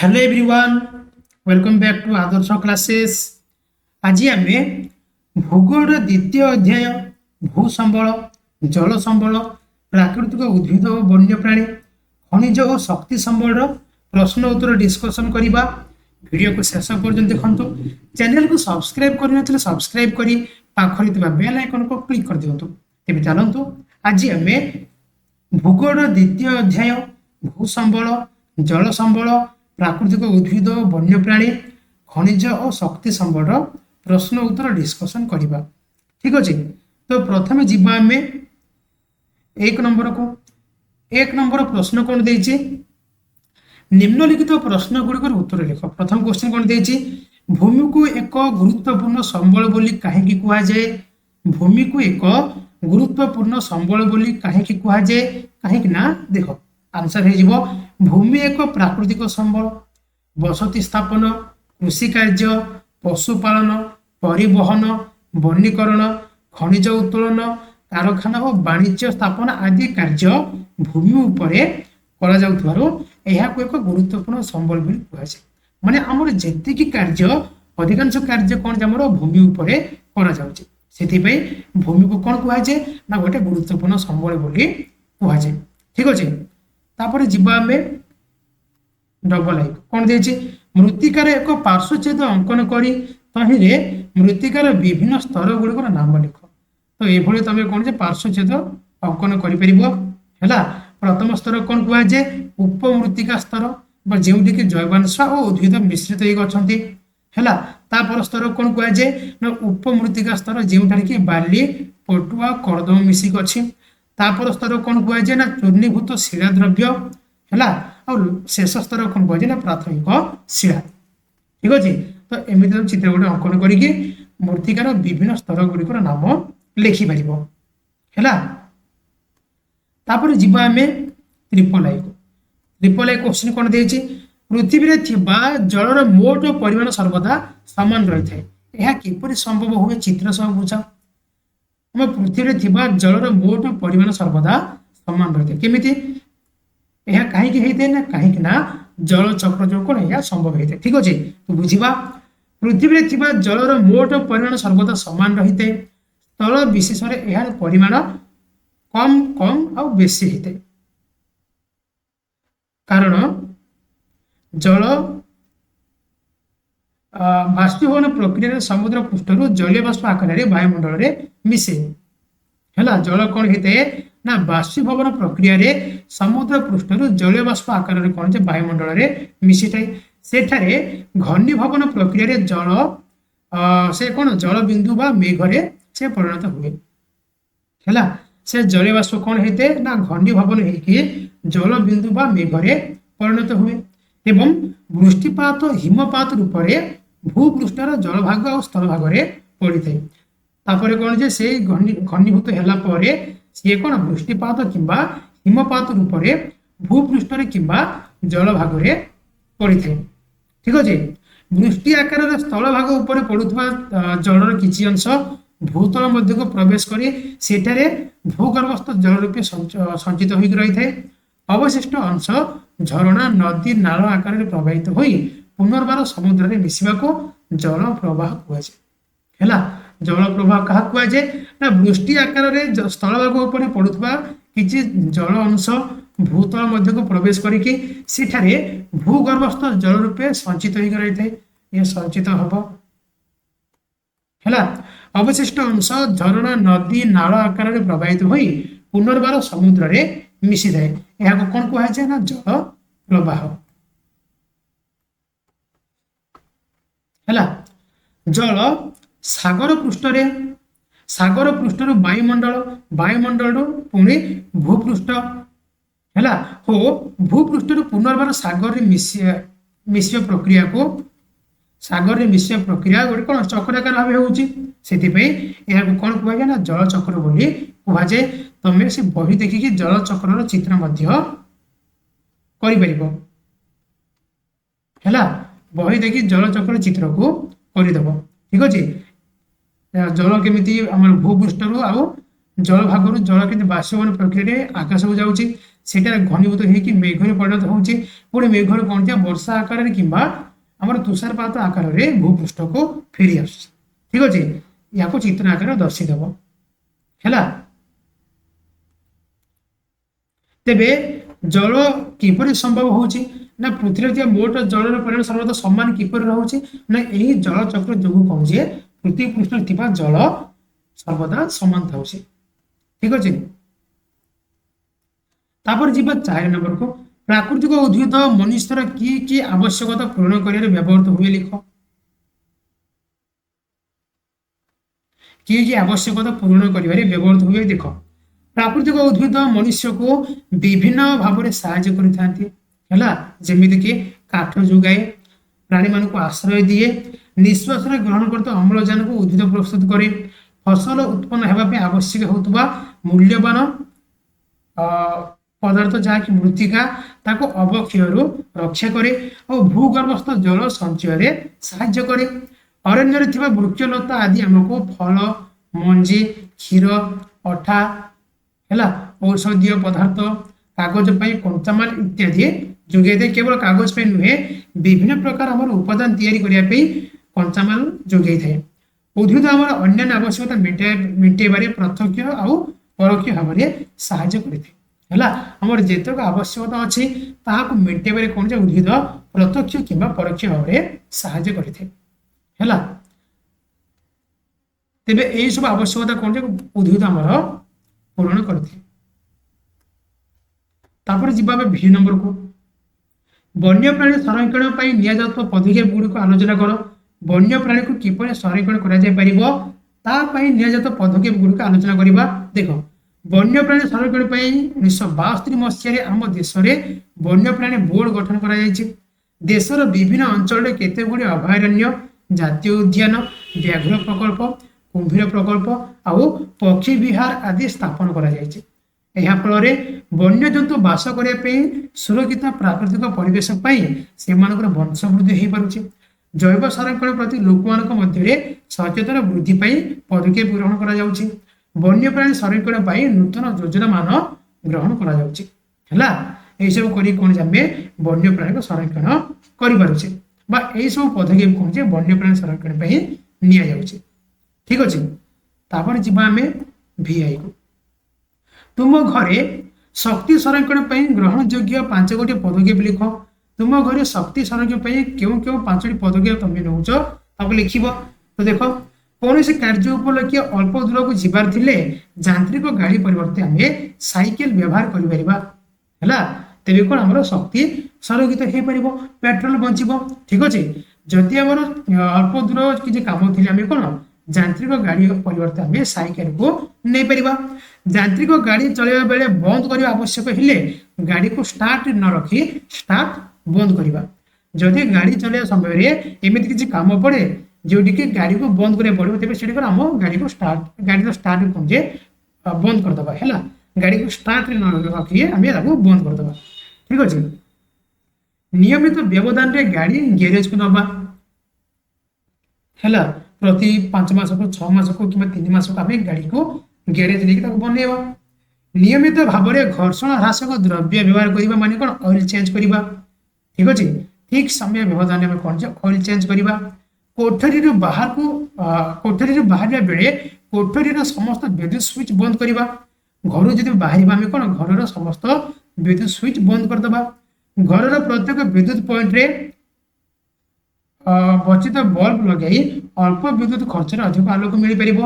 Hello everyone, welcome back to Adarsh classes. आज आम भूगोल द्वितीय अध्याय भूसंबल, जल संबल, प्राकृतिक उद्भिद और वन्यप्राणी, खनिज और शक्ति संबल प्रश्न उत्तर डिस्कसन करवा। वीडियो को शेष पर्यटन देखु। चैनल को सब्सक्राइब करने सब्सक्राइब कर पाखरी बेल आइकन को क्लिक कर दिंतु। तेज चलतु आज आम भूगोल द्वितीय अध्याय भूसंबल, जल संबल, प्राकृतिक उद्भिद वन्यप्राणी, खनिज और शक्ति संबल प्रश्न उत्तर डिस्कसन करवा। ठीक अच्छे, तो प्रथम जीवा आम एक नंबर को। एक नंबर प्रश्न कौन देछि, निम्नलिखित प्रश्न गुड़िकर उत्तर लिख। प्रथम क्वेश्चन कौन देछि, भूमि को एक गुरुत्वपूर्ण संबल बोली काहेकि कुहा जाए। भूमि को एक गुरुत्वपूर्ण संबल बोली काहेकि कुहा जाए, काहेकि ना देखो आंसर है भूमि एक प्राकृतिक संबल, बसति स्थापन, कृषि कार्य, पशुपालन, परिवहन, वनीकरण, खनिज उत्तोलन, कारखाना और वाणिज्य स्थापन आदि कार्य भूमि उपरे करा जाउथबारो एहा को एक गुरुत्वपूर्ण संबल बोली कुहा जाय। माने हमर जेतिकी कार्य अधिकांश कार्य कोन हमर भूमि उपरे करा जाउची, सेति पई भूमि को कोन कुहा जाय ना गोटे गुरुत्वपूर्ण संबल बोली कुहा जाय। ठीक अछि, तापर जीवा में डबल आई कौन देछि, मृत्तिकार एक पार्श्वच्छेद अंकन करी तहिरे मृत्तिकार विभिन्न स्तर गुड़िकर नाम लिख। तो ये तुम कौन जे पार्श्वच्छेद अंकन कर प्रथम स्तर कौन कह जाए, उपमृत्तिका स्तर जोटि कि जैवांश और उद्भिद मिश्रित होगा। तापर स्तर कौन कह जाए ना उपमृत्तिका स्तर जोठार कि बाली, पटुआ, कर्दम मिसिक अच्छी। तापर स्तर कौन कह जाए ना चूर्णीभूत शिला द्रव्य है, और शेष स्तर कौन कह जाए प्राथमिक शिला। ठीक अच्छे, तो एमती चित्र गोटे अंकन करके मृत्तिकार विभिन्न स्तर गुड़िकर नाम लिखिपर है। तापर जीवा आम ट्रिपल आई को। ट्रिपल आई क्वेश्चन कौन देछि, पृथ्वी रे थिबा जलर मोट परिमाण सर्वदा समान रही है, यह किपरि संभव हुए चित्र सब बुझा। हम पृथ्वी रे थिबा जलर मोट परिमाण सर्वदा समान रही है, केमिति यह कहीं ना कहीं ना जल चक्र जो कौन यह संभव होता है। ठीक अच्छे, तो बुझा पृथ्वी रे थिबा जलर मोट परिमाण सर्वदा समान रही है, स्थल विशेष यार परिमाण कम कम आ बेसी होता है, कारण जल बाष्पीभवन प्रक्रिया समुद्र पृष्ठर जलीय बाष्प आकार में वायुमंडल में मिसे है। जल कौन होता है ना बाष्पीभवन प्रक्रिया रे समुद्र पृष्ठर जलीय बाष्प आकार में कौन वायुमंडल में मिसी थाए। सेठारे घनीभवन प्रक्रिया रे जल से कौन जल बिंदु बा मेघरे से परिणत हुए है। से जलीय बाष्प कौन होते ना घनीभवन होकर जल बिंदु बा मेघरे परिणत हुए एवं वृष्टिपात हिमपात रूप से भूपृष्ठर जलभाग और स्थल भाग में पड़ी थाए। तापर कौन जे से घनीभूत होला परे सी कौन वृष्टिपात किंबा हिमपात रूप से भूपृष्ठर किंबा जल भाग में पड़ी थाए। ठीक अच्छे, वृष्टि आकार स्थल भाग उपर पड़ुवा जलर किछि अंश भूतल मध्य को प्रवेश करी सेठारे भूगर्भस्थ जल रूपे संचित होकर रही है। अवशिष्ट अंश झरणा, नदी, नाल आकार में प्रवाहित होई पुनर्बार समुद्र में मिसिबा को जल प्रवाह कहुए है। जल प्रवाह क्या कहुए ना वृष्टि आकार में स्थल भाग उपर पड़ुवा किछि जल अंश भूतल मध्य को प्रवेश करके सेठारे भूगर्भस्थ जल रूपे संचित होकर रही है, यह संचित हम है। अवशिष्ट अंश झरणा, नदी, नाल आकार में प्रवाहित होई पुनर्बार समुद्र में मिसी थाए, यह कौन कहुए ना जल प्रवाह है। जल सागर पृष्ठ वायुमंडल, वायुमंडल पुणी भूपृष्ठ है, हो भूपृष्ठ पुनर्बार सागर में मिसिया प्रक्रिया को सागर में मिसिया प्रक्रिया गोटे कौन चक्राकार भाव हो कौन कहुए ना जल चक्र बोली कह जाए। तुम से बही देखिकी जल चक्र चित्र कर बही देखी जल चक्र चित्र को करदेव। ठीक अच्छे, जल केमी आम भूपृष्ठ आउ जल भाग जल के बाष्पीभवन प्रक्रिया आकाश को जाऊँगी সেটার ঘনীভূত হয়েকি মেঘরে পরিণত হচ্ছে পুଣି মেঘରେ କ'ଣ ଯେ ବର୍ଷା ଆକାରରେ କିମ୍ବା ଆମର ତୁଷାରପାତ ଆକାରରେ ଭୂପୃଷ୍ଠକୁ ଫେରି ଆସୁଛି ଠିକ ଅଛି ୟାକୁ ଚିତ୍ର ଆକାରରେ ଦର୍ଶିଦେବ ହେଲା ତେବେ ଜଳ କିପରି ସମ୍ଭବ ହେଉଛି ନା ପୃଥିବୀରେ ଥିବା ମୋଟ ଜଳର ପରିମାଣ ସର୍ବଦା ସମାନ କିପରି ରହୁଛି ନା ଏହି ଜଳଚକ୍ର ଯୋଗୁଁ କ'ଣ ଯେ ପୃଥିବୀ ପୃଷ୍ଠରେ ଥିବା ଜଳ ସର୍ବଦା ସମାନ ଥାଉଛି ଠିକ ଅଛି ତାପରେ ଯିବା 4 ନମ୍ବରକୁ ପ୍ରାକୃତିକ ଉଦ୍ଭିଦ ମନୁଷ୍ୟର କି ଆବଶ୍ୟକତା ପୂରଣ କରିବାରେ ବ୍ୟବହୃତ ହୁଏ ଲେଖ କି ଆବଶ୍ୟକତା ପୂରଣ କରିବାରେ ବ୍ୟବହୃତ ହୁଏ ଦେଖ ପ୍ରାକୃତିକ ଉଦ୍ଭିଦ ମନୁଷ୍ୟକୁ ବିଭିନ୍ନ ଭାବରେ ସାହାଯ୍ୟ କରିଥାନ୍ତି ହେଲା ଯେମିତିକି କାଠ ଯୋଗାଏ ପ୍ରାଣୀମାନଙ୍କୁ ଆଶ୍ରୟ ଦିଏ ନିଶ୍ୱାସରେ ଗ୍ରହଣ କରୁଥିବା ଅମ୍ଳଜାନକୁ ଉଦ୍ଭିଦ ପ୍ରସ୍ତୁତ କରେ ଫସଲ ଉତ୍ପନ୍ନ ହେବା ପାଇଁ ଆବଶ୍ୟକ ହେଉଥିବା ମୂଲ୍ୟବାନ ପଦାର୍ଥ ଯାହାକି ମୃତ୍ତିକା ତାକୁ ଅବକ୍ଷୟରୁ ରକ୍ଷା କରେ ଓ ଭୂଗର୍ଭସ୍ଥ ଜଳ ସଞ୍ଚୟରେ ସାହାଯ୍ୟ କରେ ଅରଣ୍ୟରେ ଥିବା ବୃକ୍ଷଲତା ଆଦି ଆମକୁ ଫଳ ମଞ୍ଜି କ୍ଷୀର ଅଠା ହେଲା ଔଷଧୀୟ ପଦାର୍ଥ କାଗଜ ପାଇଁ କଞ୍ଚାମାଲ ଇତ୍ୟାଦି ଯୋଗାଇଥାଏ କେବଳ କାଗଜ ପାଇଁ ନୁହେଁ ବିଭିନ୍ନ ପ୍ରକାର ଆମର ଉପାଦାନ ତିଆରି କରିବା ପାଇଁ କଞ୍ଚାମାଲ ଯୋଗାଇଥାଏ ଉଦ୍ଭିଦ ଆମର ଅନ୍ୟାନ୍ୟ ଆବଶ୍ୟକତା ମେଣ୍ଟାଇବାରେ ପ୍ରତ୍ୟକ୍ଷ ଆଉ ପରୋକ୍ଷ ଭାବରେ ସାହାଯ୍ୟ କରିଥାଏ ହେଲା ଆମର ଯେତେକ ଆବଶ୍ୟକତା ଅଛି ତାହାକୁ ମେଣ୍ଟାଇବାରେ କ'ଣ ଯେ ଉଦ୍ଭିଦ ପ୍ରତ୍ୟକ୍ଷ କିମ୍ବା ପରୋକ୍ଷ ଭାବରେ ସାହାଯ୍ୟ କରିଥାଏ ହେଲା ତେବେ ଏହି ସବୁ ଆବଶ୍ୟକତା କ'ଣ ଯେ ଉଦ୍ଭିଦ ଆମର ପୂରଣ କରିଥାଏ ତାପରେ ଯିବା ଆମେ ଭି ନମ୍ବରକୁ ବନ୍ୟପ୍ରାଣୀ ସଂରକ୍ଷଣ ପାଇଁ ନିଆଯାଉଥିବା ପଦକ୍ଷେପ ଗୁଡ଼ିକୁ ଆଲୋଚନା କର ବନ୍ୟପ୍ରାଣୀକୁ କିପରି ସଂରକ୍ଷଣ କରାଯାଇପାରିବ ତା ପାଇଁ ନିଆଯାଉଥିବା ପଦକ୍ଷେପ ଗୁଡ଼ିକୁ ଆଲୋଚନା କରିବା ଦେଖ ବନ୍ୟପ୍ରାଣୀ ସଂରକ୍ଷଣ ପାଇଁ 1962 ମସିହାରେ ଆମ ଦେଶରେ ବନ୍ୟପ୍ରାଣୀ ବୋର୍ଡ ଗଠନ କରାଯାଇଛି ଦେଶର ବିଭିନ୍ନ ଅଞ୍ଚଳରେ କେତେ ଗୁଡ଼ିଏ ଅଭୟାରଣ୍ୟ ଜାତୀୟ ଉଦ୍ୟାନ ବ୍ୟାଘ୍ର ପ୍ରକଳ୍ପ କୁମ୍ଭୀର ପ୍ରକଳ୍ପ ଆଉ ପକ୍ଷୀ ବିହାର ଆଦି ସ୍ଥାପନ କରାଯାଇଛି ଏହା ଫଳରେ ବନ୍ୟଜନ୍ତୁ ବାସ କରିବା ପାଇଁ ସୁରକ୍ଷିତ ପ୍ରାକୃତିକ ପରିବେଶ ପାଇଁ ସେମାନଙ୍କର ବଂଶବୃଦ୍ଧି ହୋଇପାରୁଛି ଜୈବ ସଂରକ୍ଷଣ ପ୍ରତି ଲୋକମାନଙ୍କ ମଧ୍ୟରେ ସଚେତନ ବୃଦ୍ଧି ପାଇଁ ପଦକ୍ଷେପ ଗ୍ରହଣ କରାଯାଉଛି ବନ୍ୟପ୍ରାଣୀ ସଂରକ୍ଷଣ ପାଇଁ ନୂତନ ଯୋଜନା ମାନ ଗ୍ରହଣ କରାଯାଉଛି ହେଲା ଏହିସବୁ କରି କ'ଣ ଯେ ଆମେ ବନ୍ୟପ୍ରାଣୀଙ୍କ ସଂରକ୍ଷଣ କରିପାରୁଛେ ବା ଏହିସବୁ ପଦକ୍ଷେପ କ'ଣ ଯେ ବନ୍ୟପ୍ରାଣୀ ସଂରକ୍ଷଣ ପାଇଁ ନିଆଯାଉଛି ଠିକ ଅଛି ତାପରେ ଯିବା ଆମେ VI କୁ ତୁମ ଘରେ ଶକ୍ତି ସଂରକ୍ଷଣ ପାଇଁ ଗ୍ରହଣଯୋଗ୍ୟ 5 ଗୋଟି ପଦକ୍ଷେପ ଲେଖ ତୁମ ଘରେ ଶକ୍ତି ସଂରକ୍ଷଣ ପାଇଁ କେଉଁ 5ଟି ପଦକ୍ଷେପ ତମେ ନେଉଛ ତାକୁ ଲେଖିବ ତ ଦେଖ କୌଣସି କାର୍ଯ୍ୟ ଉପଲକ୍ଷେ ଅଳ୍ପ ଦୂରକୁ ଯିବାର ଥିଲେ ଯାନ୍ତ୍ରିକ ଗାଡ଼ି ପରିବର୍ତ୍ତେ ଆମେ ସାଇକେଲ ବ୍ୟବହାର କରିପାରିବା ହେଲା ତେବେ କ'ଣ ଆମର ଶକ୍ତି ସଂରକ୍ଷିତ ହେଇପାରିବ ପେଟ୍ରୋଲ ବଞ୍ଚିବ ଠିକ ଅଛି ଯଦି ଆମର ଅଳ୍ପ ଦୂର କିଛି କାମ ଥିଲେ ଆମେ କ'ଣ ଯାନ୍ତ୍ରିକ ଗାଡ଼ି ପରିବର୍ତ୍ତେ ଆମେ ସାଇକେଲକୁ ନେଇପାରିବା ଯାନ୍ତ୍ରିକ ଗାଡ଼ି ଚଳାଇବା ବେଳେ ବନ୍ଦ କରିବା ଆବଶ୍ୟକ ହେଲେ ଗାଡ଼ିକୁ ଷ୍ଟାର୍ଟ ନ ରଖି ଷ୍ଟାର୍ଟ ବନ୍ଦ କରିବା ଯଦି ଗାଡ଼ି ଚଳାଇବା ସମୟରେ ଏମିତି କିଛି କାମ ପଡ଼େ ଯେଉଁଠିକି ଗାଡ଼ିକୁ ବନ୍ଦ କରିବାକୁ ପଡ଼ିବ ତେବେ ସେଠି କ'ଣ ଆମ ଗାଡ଼ିର ଷ୍ଟାର୍ଟ କ'ଣ ଯେ ବନ୍ଦ କରିଦେବା ହେଲା ଗାଡ଼ିକୁ ଷ୍ଟାର୍ଟରେ ନ ରଖି ଆମେ ତାକୁ ବନ୍ଦ କରିଦେବା ଠିକ ଅଛି ନିୟମିତ ବ୍ୟବଧାନରେ ଗାଡ଼ି ଗ୍ୟାରେଜକୁ ନେବା ହେଲା ପ୍ରତି 5 ମାସକୁ 6 ମାସକୁ କିମ୍ବା 3 ମାସକୁ ଆମେ ଗାଡ଼ିକୁ ଗ୍ୟାରେଜ ନେଇକି ତାକୁ ବନେଇବା ନିୟମିତ ଭାବରେ ଘର୍ଷଣ ହ୍ରାସକ ଦ୍ରବ୍ୟ ବ୍ୟବହାର କରିବା ମାନେ କ'ଣ ଅଏଲ ଚେଞ୍ଜ କରିବା ଠିକ ଅଛି ଠିକ ସମୟ ବ୍ୟବଧାନରେ ଆମେ କ'ଣ ଯେ ଅଏଲ ଚେଞ୍ଜ କରିବା କୋଠରୀରୁ ବାହାରିବା ବେଳେ କୋଠରୀର ସମସ୍ତ ବିଦ୍ୟୁତ ସୁଇଚ ବନ୍ଦ କରିବା ଘରୁ ଯଦି ବାହାରିବା ଆମେ କ'ଣ ଘରର ସମସ୍ତ ବିଦ୍ୟୁତ ସୁଇଚ ବନ୍ଦ କରିଦେବା ଘରର ପ୍ରତ୍ୟେକ ବିଦ୍ୟୁତ ପଏଣ୍ଟରେ ବଚିତ ବଲ୍ବ ଲଗାଇ ଅଳ୍ପ ବିଦ୍ୟୁତ ଖର୍ଚ୍ଚରେ ଅଧିକ ଆଲୋକ ମିଳିପାରିବ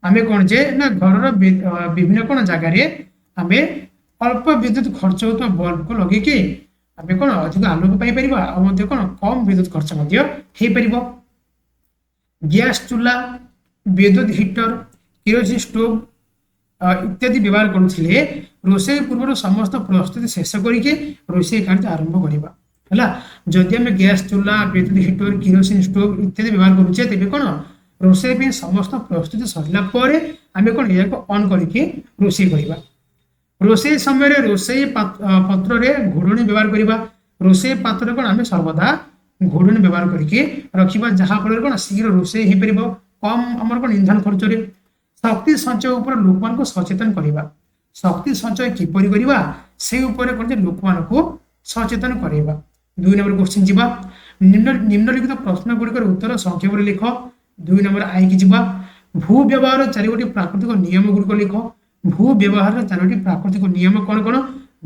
ଆମେ କ'ଣ ଯେ ନା ଘରର ବିଭିନ୍ନ କ'ଣ ଜାଗାରେ ଆମେ ଅଳ୍ପ ବିଦ୍ୟୁତ ଖର୍ଚ୍ଚ ହେଉଥିବା ବଲ୍ବକୁ ଲଗେଇକି ଆମେ କ'ଣ ଅଧିକ ଆଲୋକ ପାଇପାରିବା ଆଉ ମଧ୍ୟ କ'ଣ କମ ବିଦ୍ୟୁତ ଖର୍ଚ୍ଚ ମଧ୍ୟ ହେଇପାରିବ ଗ୍ୟାସ ଚୁଲା ବିଦ୍ୟୁତ ହିଟର କିରୋସିନ ଷ୍ଟୋଭ ଇତ୍ୟାଦି ବ୍ୟବହାର କରୁଥିଲେ ରୋଷେଇ ପୂର୍ବରୁ ସମସ୍ତ ପ୍ରସ୍ତୁତି ଶେଷ କରିକି ରୋଷେଇ କାର୍ଯ୍ୟ ଆରମ୍ଭ କରିବା ହେଲା ଯଦି ଆମେ ଗ୍ୟାସ ଚୁଲା ବିଦ୍ୟୁତ ହିଟର କିରୋସିନ ଷ୍ଟୋଭ ଇତ୍ୟାଦି ବ୍ୟବହାର କରୁଛେ ତେବେ କ'ଣ ରୋଷେଇ ପାଇଁ ସମସ୍ତ ପ୍ରସ୍ତୁତି ସରିଲା ପରେ ଆମେ କ'ଣ ଏହାକୁ ଅନ୍ କରିକି ରୋଷେଇ କରିବା ରୋଷେଇ ସମୟରେ ରୋଷେଇ ପତ୍ରରେ ଘୋଡ଼ଣୀ ବ୍ୟବହାର କରିବା ରୋଷେଇ ପାତ୍ରରେ କ'ଣ ଆମେ ସର୍ବଦା ଘୋଡ଼ଣୀ ବ୍ୟବହାର କରିକି ରଖିବା ଯାହାଫଳରେ କ'ଣ ଶୀଘ୍ର ରୋଷେଇ ହେଇପାରିବ କମ ଆମର କ'ଣ ଇନ୍ଧନ ଖର୍ଚ୍ଚରେ ଶକ୍ତି ସଞ୍ଚୟ ଉପରେ ଲୋକମାନଙ୍କୁ ସଚେତନ କରିବା ଶକ୍ତି ସଞ୍ଚୟ କିପରି କରିବା से ऊपर कौन जे लोक मानकु सचेतन करेबा। 2 नंबर क्वेश्चन जिबा निम्नलिखित प्रश्न गुड़िकर उत्तर संक्षेप लिख। 2 नंबर आई की जिबा भू व्यवहार चारोटी प्राकृतिक नियम गुड़िक लिख। भू व्यवहार चारोटी प्राकृतिक नियम कौन कौन?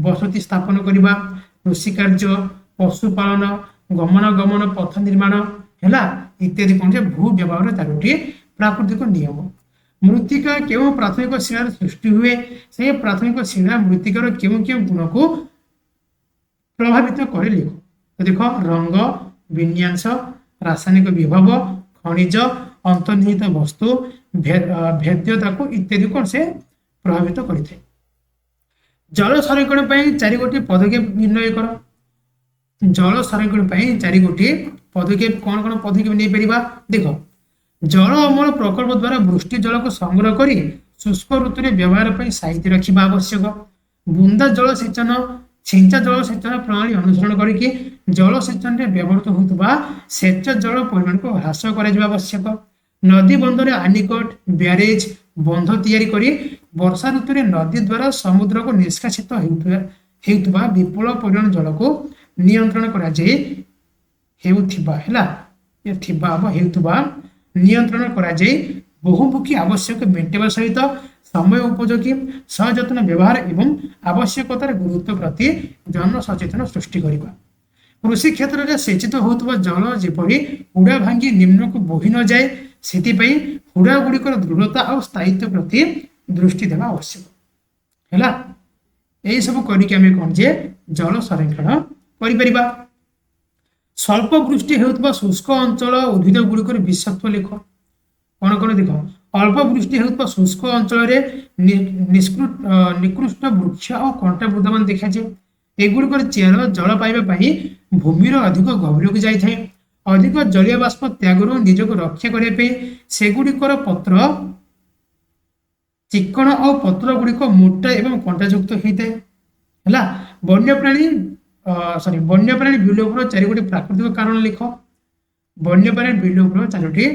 बसति स्थापन करने, कृषि कार्य, पशुपालन, गमनागमन पथ निर्माण है इत्यादि कौन से भू व्यवहार चारोटी प्राकृतिक नियम। मृत्तिका क्यों प्राथमिक शिलार सृष्टि हुए? से प्राथमिक शिला मृत्तिकार क्यों क्यों गुण को प्रभावित करे लिख। तो देख रंग, विन्यास, रासायनिक विभव, खनिज, अंतर्निहित वस्तु, भेद्यता को इत्यादि कौन से प्रभावित करते। जल संरक्षण पर 4 गोटी पदक्षेप निर्णय कर। जल संरक्षण पर 4 गोटी पदक्षेप कौन कौन पदक्षेप नहीं परिबा? देखो जल अमल प्रकल्प द्वारा वृष्टि जल को संग्रह कर शुष्क ऋतु में व्यवहार पर साइती रखा आवश्यक। बुंदा जल सेचन, छिंचा जल सेचन प्रणाली अनुसरण करके जल सेचन में व्यवहृत होता सेच जल परिमाण को ह्रास कर आवश्यक। नदी बंधर आनिकट, ब्यारेज, बंध तैयारी करी वर्षा ऋतु में नदी द्वारा समुद्र को निष्कासित होता विपुल परिमाण जल को नियंत्रण करा नियंत्रण करा बहुमुखी आवश्यक मेंटेवा सहित समय उपयोगी सजत्न व्यवहार एवं आवश्यकतार गुरुत्व प्रति जन सचेतन सृष्टि करबा। कृषि क्षेत्र में सेचित होता जल जेपरी हुड़ा भांगी निम्न को बोही न जाए से हुड़ा गुड़िकर दृढ़ता और स्थायित्व प्रति दृष्टि देवा आवश्यक है। यही सब करके कौन जे जल संरक्षण करिपरिबा। स्वल्प वृष्टि होता शुष्क अंचल उद्भिद गुड़िकर विषत्व लिख। कौन कौन देख अल्प वृष्टि होता शुष्क अंचल निकृष्ट वृक्ष और कंटा बुदामान देखा जाए। एगुड़िकर चेर जल पाइबापी भूमिर अधिक गभीर को जाए। अधिक जलीय बाष्प त्यागर निजक रक्षा करने सेगुड़िकर पत्र चिकण और पत्र गुड़िक मोटा एवं कंटायुक्त होता है। वन्यप्राणी विलोपर 4 गोटी प्राकृतिक कारण लिख। वन्यप्राणी विलोपर 4टी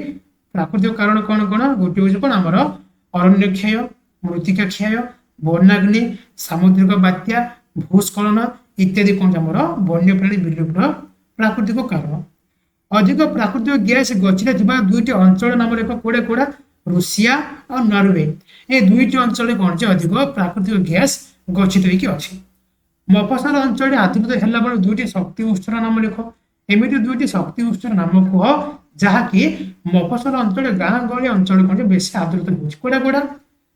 प्राकृतिक कारण कौन कौन? गोटे हूँ कौन आमर अरण्य क्षय, मृत्तिका क्षय, वनाग्नि, सामुद्रिक बात्या, भूस्खलन इत्यादि कौन आमर वन्यप्राणी विलोपर प्राकृतिक कारण। अधिक प्राकृतिक गैस गच्छित 2टी अंचल नाम लिख। कोड़ा कोड़ा? रूसिया और नॉर्वे। ये 2टी अंचल कौन से अधिक प्राकृतिक गैस गच्छित होगी अच्छी। मफसल अंचल आधुनिक है 2टी शक्ति उत्सर नाम लिख। एमती 2टी शक्ति उत्सर नाम कह जहाँकि मफसल अंचल गाँ गहली अंचल कौन बेस आदृत होड़ा कोड़ा?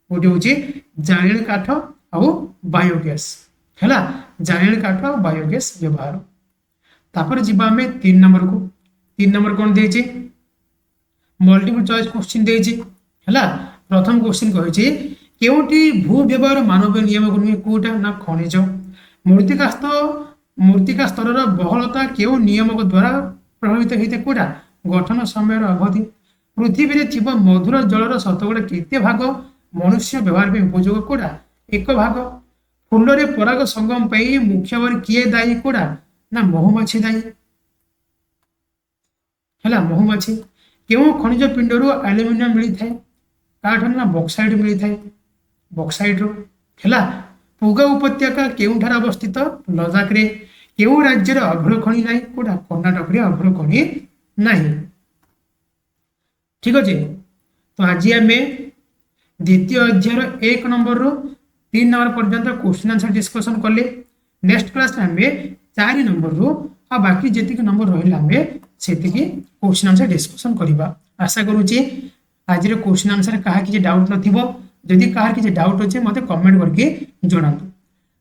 गोटे हूँ जाणेली काठ और बायोगैस है। जाणेली काठ और बायोगैस व्यवहार। तापर जी 3 नंबर को। 3 नंबर कौन देछि? मल्टीपल चॉइस क्वेश्चन देछि है। प्रथम क्वेश्चन कही केउटी भू व्यवहार मानवीय नियम को नुहे कोटा ना खनिज। मृत्तिका स्तर बहलता क्यों नियम द्वारा प्रभावित होता कोटा? गठन समय अवधि। पृथ्वी थी मधुर जलर शतकड़ा केते भाग मनुष्य व्यवहार में उपयोग कोटा? 1 भाग। फूल रे पराग संगम पाई मुख्य भाव किए दायी कोटा? ना महुमाछी दायी है। महुमाछी। क्यों खनिज पिंडर एल्युमिनियम मिलता है? काठर ना बक्साइड मिलता है। बक्साइड है। पुगा उपत्यका केउठार अवस्थित? लद्दाख रे। केउ राज्य अभ्र खनि ना कोटा? कर्णाटक रे अभ्र खनि नहीं। ठीक अच्छे। तो आज आम द्वितीय अध्याय 1 नंबर रू 3 नंबर पर्यंत क्वेश्चन आंसर डिस्कसन कले। नेक्स्ट क्लास आम 4 नंबर रू आ बाकी जी नंबर रहा आम से क्वेश्चन आंसर डिस्कसन करवा। आशा करुच्चे आज क्वेश्चन आंसर कहा कि डाउट नथिबो। जदि कहार किसी डाउट अच्छे मत कमेंट करके जनातु।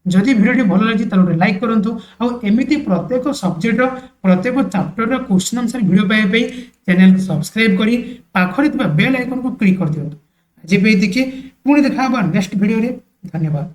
जदि वीडियो भल लगी तो लाइक करूँ और एमती प्रत्येक सब्जेक्ट प्रत्येक चैप्टर क्वेश्चन आंसर वीडियो पाइबा चैनल को सब्सक्राइब करी पाखरे बेल आइकन को क्लिक कर दिखाँ। आज देखिए पुणी देखा नेक्स्ट वीडियो। धन्यवाद।